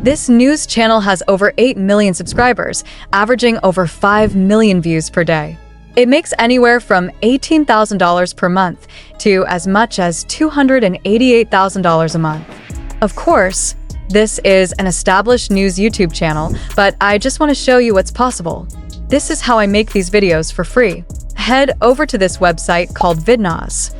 This news channel has over 8 million subscribers, averaging over 5 million views per day. It makes anywhere from $18,000 per month to as much as $288,000 a month. Of course, this is an established news YouTube channel, but I just want to show you what's possible. This is how I make these videos for free. Head over to this website called Vidnoz.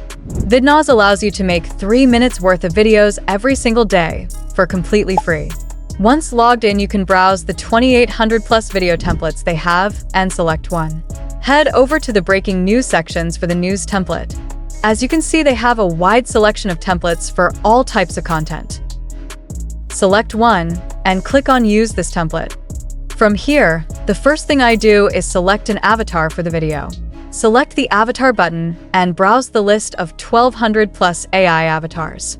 Vidnoz allows you to make 3 minutes worth of videos every single day for completely free. Once logged in, you can browse the 2,800 plus video templates they have and select one. Head over to the breaking news sections for the news template. As you can see, they have a wide selection of templates for all types of content. Select one and click on Use this template. From here, the first thing I do is select an avatar for the video. Select the avatar button and browse the list of 1,200 plus AI avatars.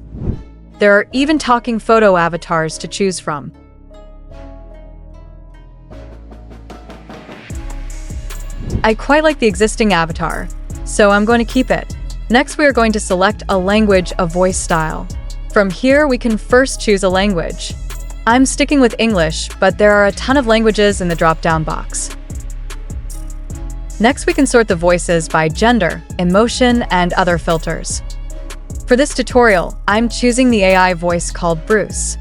There are even talking photo avatars to choose from. I quite like the existing avatar, so I'm going to keep it. Next, we are going to select a language, a voice style. From here, we can first choose a language. I'm sticking with English, but there are a ton of languages in the drop-down box. Next, we can sort the voices by gender, emotion, and other filters. For this tutorial, I'm choosing the AI voice called Bruce.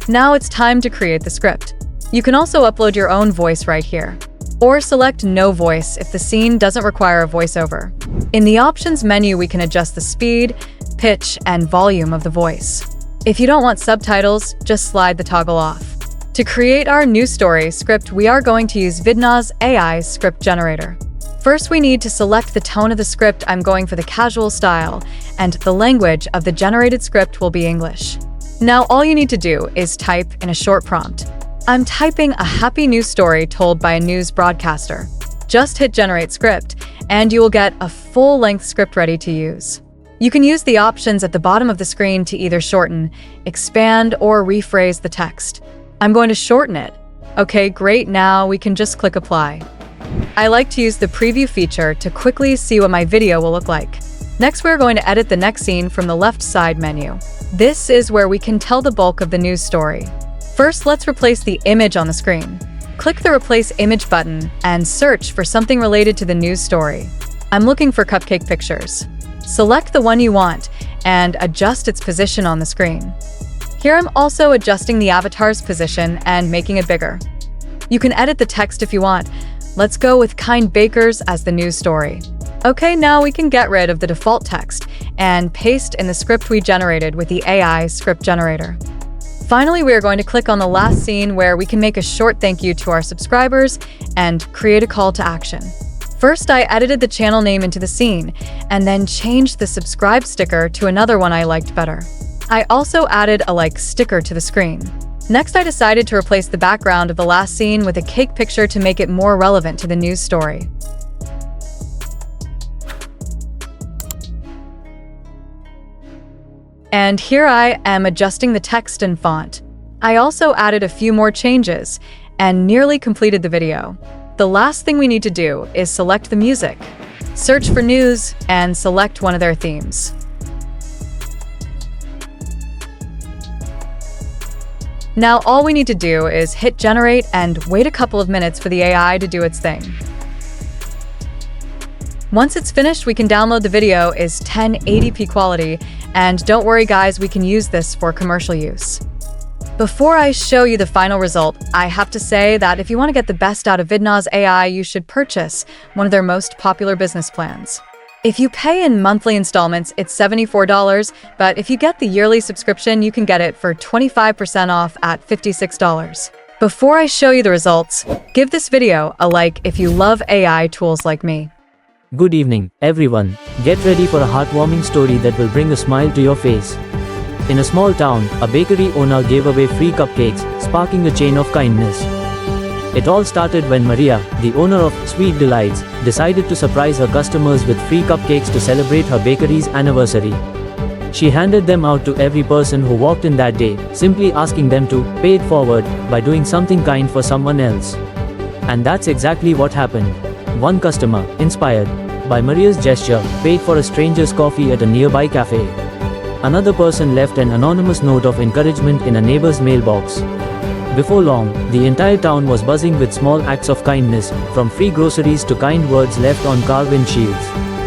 Now it's time to create the script. You can also upload your own voice right here, or select no voice if the scene doesn't require a voiceover. In the options menu, we can adjust the speed, pitch, and volume of the voice. If you don't want subtitles, just slide the toggle off. To create our new story script, we are going to use Vidnoz AI's script generator. First, we need to select the tone of the script. I'm going for the casual style, and the language of the generated script will be English. Now, all you need to do is type in a short prompt. I'm typing a happy news story told by a news broadcaster. Just hit Generate Script, and you will get a full-length script ready to use. You can use the options at the bottom of the screen to either shorten, expand, or rephrase the text. I'm going to shorten it. Okay, great, now we can just click Apply. I like to use the preview feature to quickly see what my video will look like. Next, we're going to edit the next scene from the left side menu. This is where we can tell the bulk of the news story. First, let's replace the image on the screen. Click the Replace Image button and search for something related to the news story. I'm looking for cupcake pictures. Select the one you want and adjust its position on the screen. Here I'm also adjusting the avatar's position and making it bigger. You can edit the text if you want. Let's go with kind bakers as the news story. Okay, now we can get rid of the default text and paste in the script we generated with the AI script generator. Finally, we are going to click on the last scene where we can make a short thank you to our subscribers and create a call to action. First, I edited the channel name into the scene and then changed the subscribe sticker to another one I liked better. I also added a like sticker to the screen. Next, I decided to replace the background of the last scene with a cake picture to make it more relevant to the news story. And here I am adjusting the text and font. I also added a few more changes and nearly completed the video. The last thing we need to do is select the music. Search for news and select one of their themes. Now all we need to do is hit generate and wait a couple of minutes for the AI to do its thing. Once it's finished, we can download the video is 1080p quality, and don't worry guys, we can use this for commercial use. Before I show you the final result, I have to say that if you want to get the best out of Vidnoz AI, you should purchase one of their most popular business plans. If you pay in monthly installments, it's $74, but if you get the yearly subscription, you can get it for 25% off at $56. Before I show you the results, give this video a like if you love AI tools like me. Good evening, everyone. Get ready for a heartwarming story that will bring a smile to your face. In a small town, a bakery owner gave away free cupcakes, sparking a chain of kindness. It all started when Maria, the owner of Sweet Delights, decided to surprise her customers with free cupcakes to celebrate her bakery's anniversary. She handed them out to every person who walked in that day, simply asking them to pay it forward by doing something kind for someone else. And that's exactly what happened. One customer, inspired by Maria's gesture, paid for a stranger's coffee at a nearby cafe. Another person left an anonymous note of encouragement in a neighbor's mailbox. Before long, the entire town was buzzing with small acts of kindness, from free groceries to kind words left on car windshields.